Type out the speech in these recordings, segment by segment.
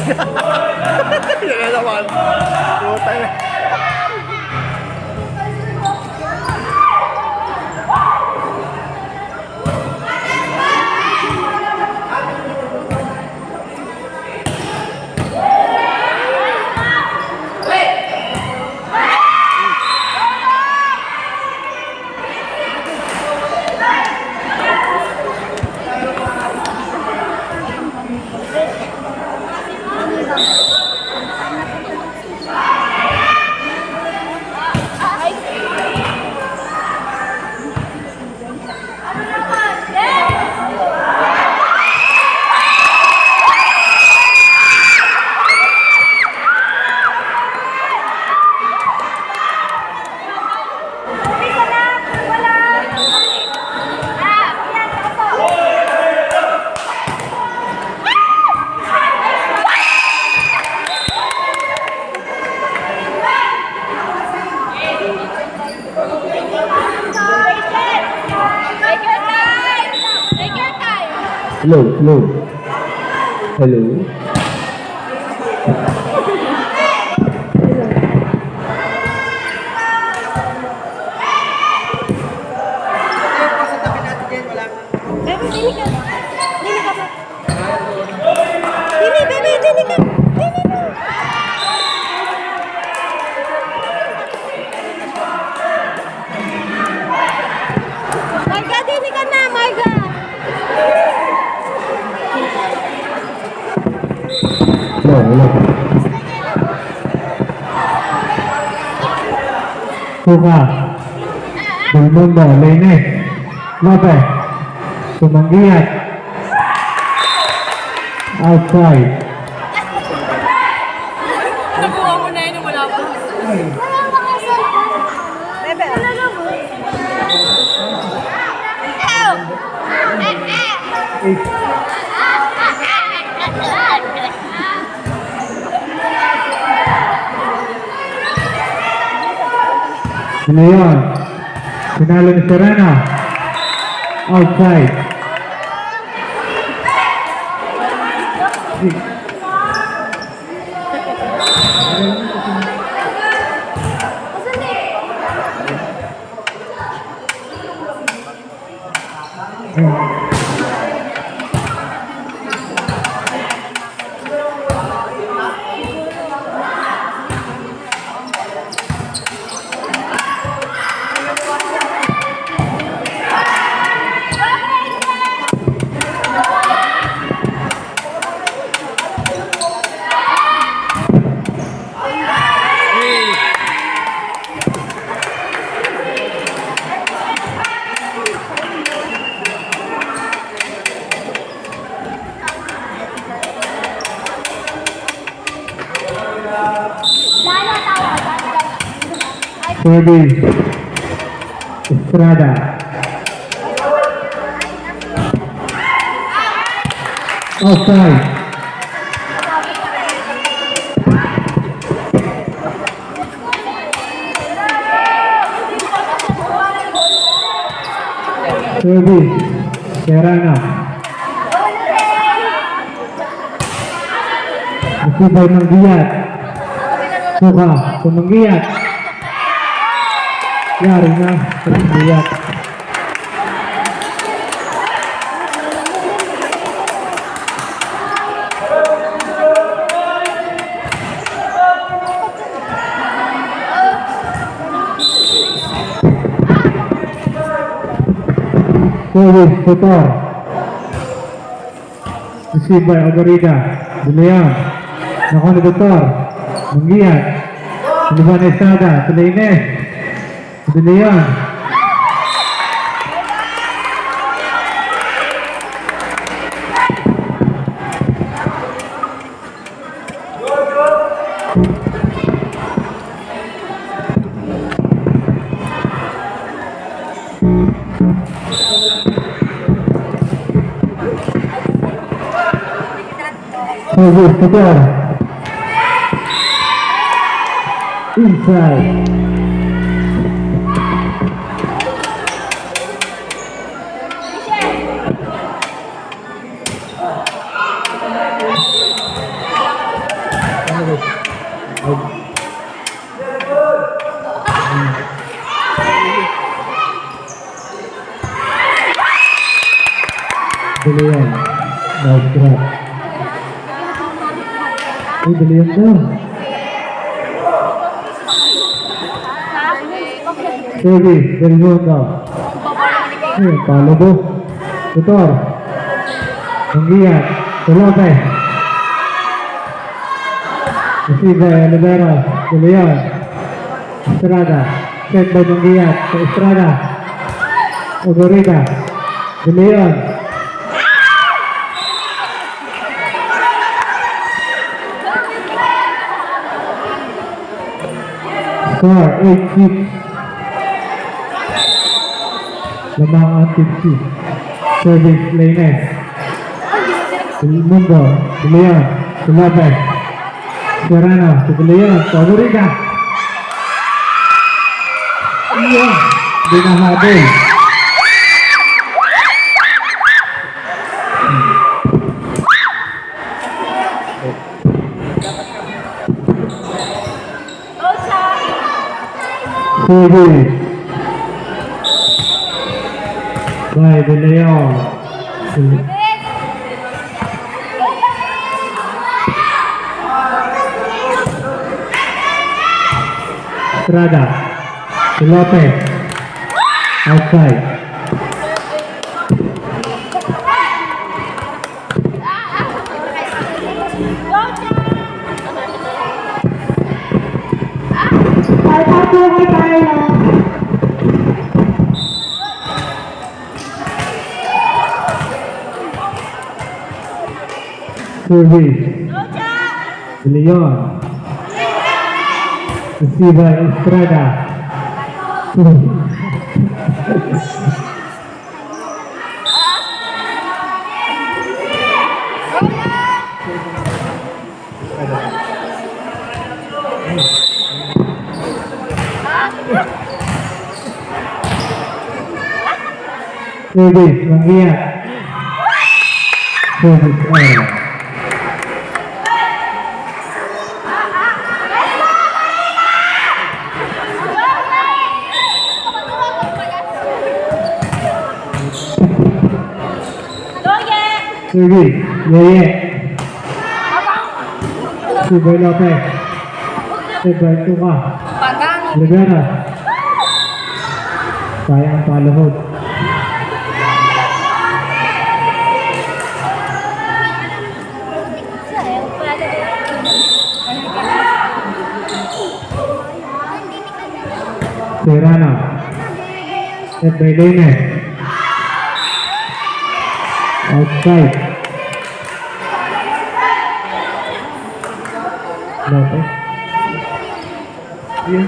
Yan naman. Puta na. Hello, hello. Hello. Marga, dini ka na, Marga! Hello, hello. Suka. Bumundo, Lainez. Lopez. Tumanggiat. Outside. Nakuha mo na yun, wala pa. Wala pa ka cellphone. Bebe. Wala na mo. Ano yun? Pinalo ni Serena. Outside. Service. Estrada. Outside. Service. Serrano. Masibay ng Giat. Suka. Tumanggiat. Yari na. Tumanggiat. Service, Tutor. Received by Algarida. Dulayan. Naku ni Tutor. Manggiat. Luban Estrada. Lainez. Dulayan. Service, Tutor. Inside. De Leon. Nice grab. Uy, De Leon daw. Service, Del Mundo. Ay, palo po. Tutor. Manggiat. Tulope. Receive Olivera. De Leon. Estrada. Set by Manggiat. Sa Estrada. Ogorita. De Leon. Score 8-6. Lamang ang tipsy. Service Lainez. Del Mundo. De Leon. Tulope. Serrano. De Leon. Favorita. Iyon. Dinahabol. Service. By De Leon. Estrada. Lopez. Outside. Service. De Leon. Receive by Estrada. Service, Manggiat. Service, Service, Yeye. Subay Lopez. Subay Tuka. Ligara. Sayang paluhod. Serrano. Subay Lainez. Outside. Lopez. Yeah.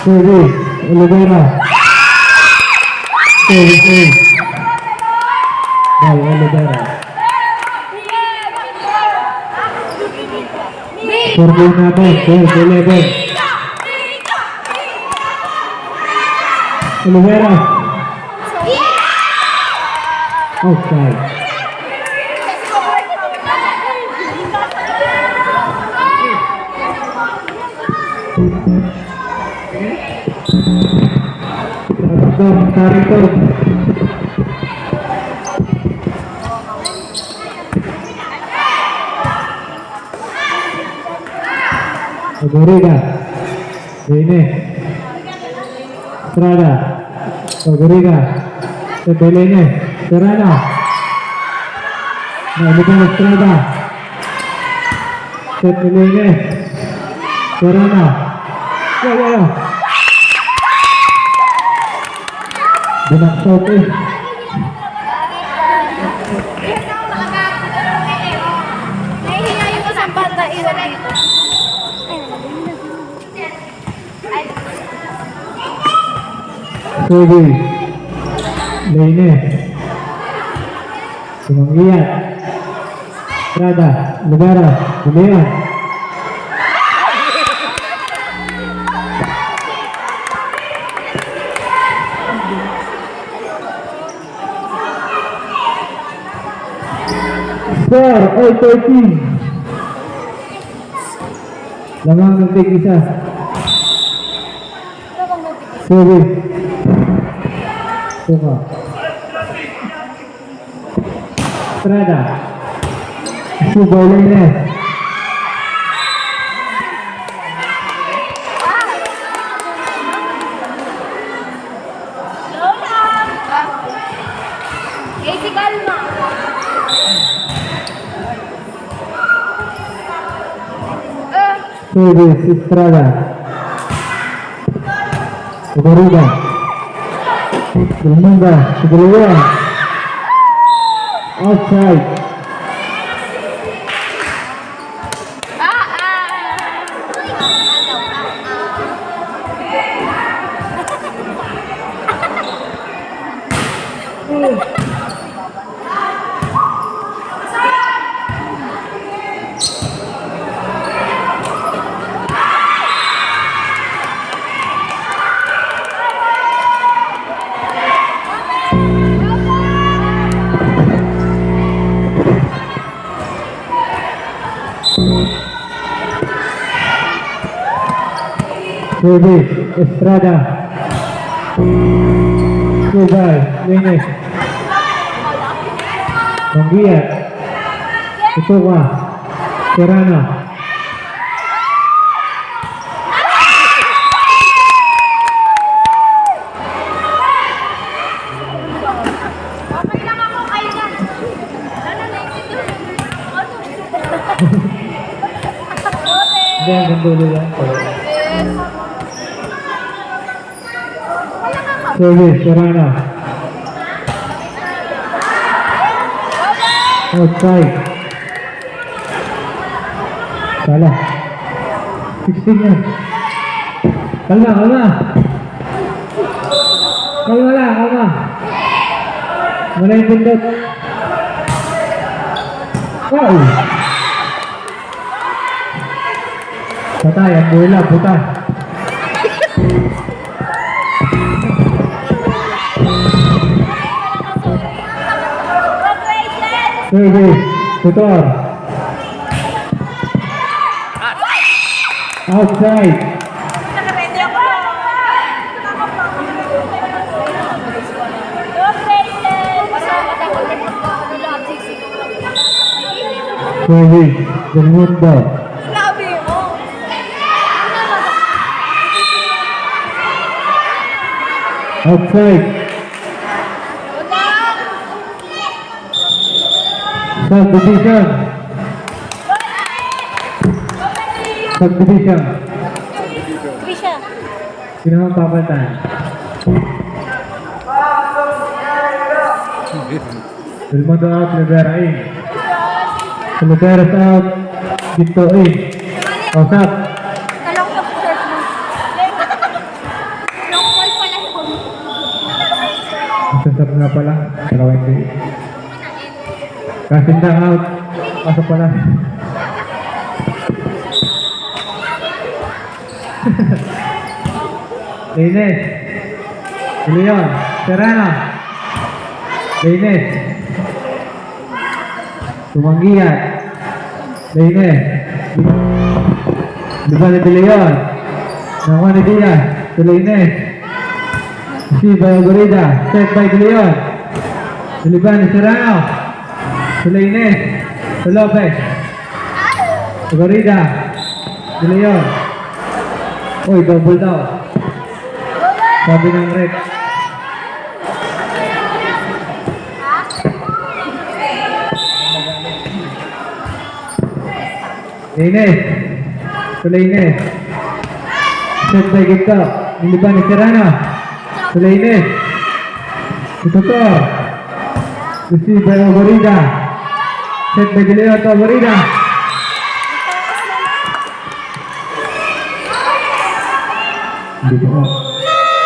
Service, Olivera. Service, by Olivera. Service natin, service 11. Olivera. Outside. Tarito. Ogorita. Lainez. Estrada. Gorgoriga. Set by Lainez. Serrano. Nailipan Estrada. Set by Lainez. Serrano. Yeah. Binaksaw eh. Nahihiya yung isang bata ila dito. Sobi. Lainez. Sumanglian. Estrada. Lugara. Bulian. Score, all 13. Lamang ng tig isa. Sobi. Suka. Estrada. Subay Lainez. Casey, kalma. Sobi. Estrada. Gorgoriga. Belmonda. Segulian. Outside. Sobi. Estrada. Subay Lainez. Manggiat. Ituka. Serrano. Okay lang ako kayo na. Hindi, ang gandulo yan. Sobi. Serrano. Outside. Salah. 16 yan. Kalma. Kalma lang. Wala yung pindot. Wow! Patay, ang bola, puta. Sobi. Tutor. Outside. Nakaready ako. Don't face it. Pasama tayo. Sobi. Belmonda. Grabe mo. Outside. Subdivision. Trisha. Sino ang papatan? Belmondo out, Lugara in. Lugara out, Dito in. Osap. Talong na po shirt mo. Long call pala yun. Masasap nga pala. Dalawa hindi. Kasinda out. Pasok pala. Lainez. Leon. Serrano. Lainez. Tumanggiat. Lainez. Liban ni Leon. Nakuha ni Diaz. Si Lainez. Si Bayagorida. Set by De Leon. Si Liban ni Serrano. Si Lainez. Si Lopez. Bayagorida. De Leon. Uy, double daw. Sabi ng red. Ines. Ines. Set by Gito. Niliban ni Serrano. Ines. Ito to. Receive by Oborida. Set by Gileo to Oborida.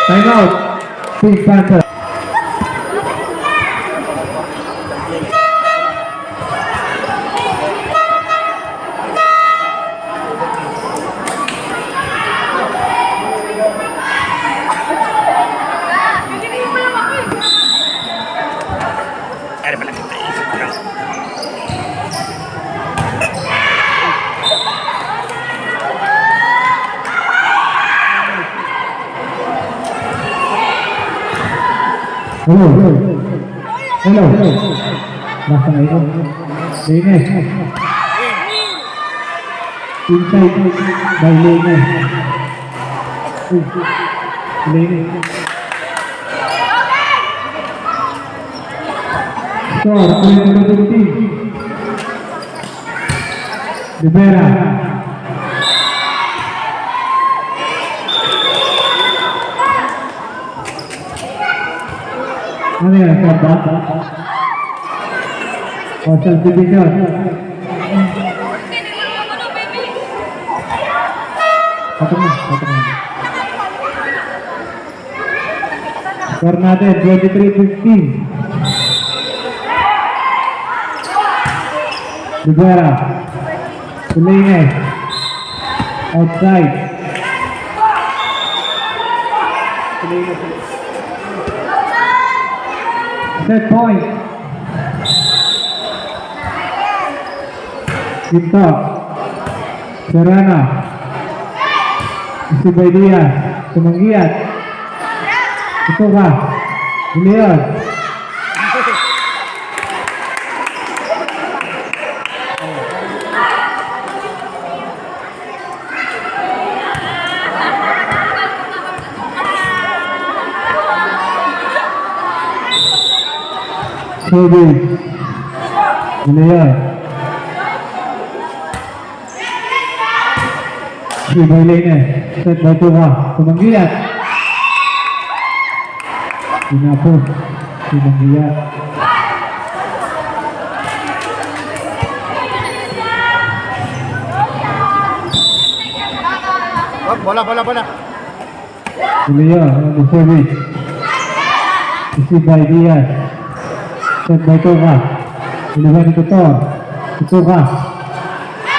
Time out. Pink Panther. Hello. Nasa na ito. Ines. Inside by Lene. Score, 20-15. Rivera. Ano yan? Sabat? O subdivision? Patong na. Score natin, 23-15. Rivera. Sulines. Outside. Set point. Gito. Serrano. Isi by Diaz. Tumanggiat. Ito ka. Leon. Sobi. Leon. Si by Lene. Set by Tuka. Tumanggiat. Pinapos. Tumanggiat. Bola. Leon. Sobi. Isi by Diaz. Set by Tuka. Iliban ni Tutor. Tuka.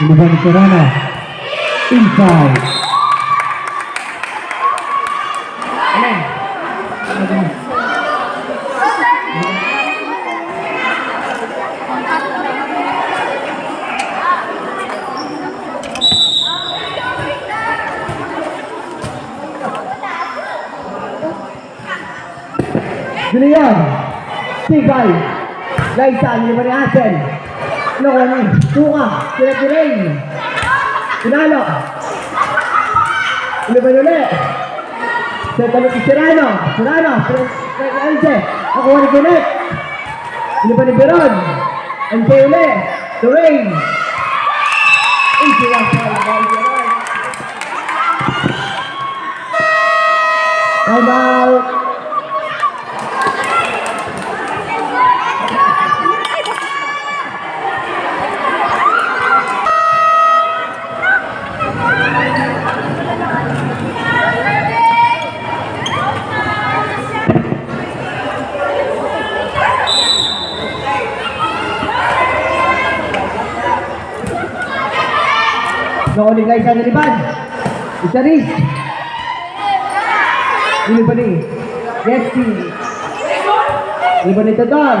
Iliban ni Serrano. Inside. Julian, Tigay, Gaisan, Iliban ni Hasen, Lokoni, Tuka, Tirain, Pinalo, Iliban ulit, Setalo ni Serrano, Ence, Nakuha ni Gunet, Iliban ni Beron, Ence ulit, Tirain, Ence lang sa Time out. Nakuli guys sa niliban. Isaris. Niliban ni Jesse. Niliban ni Tadar.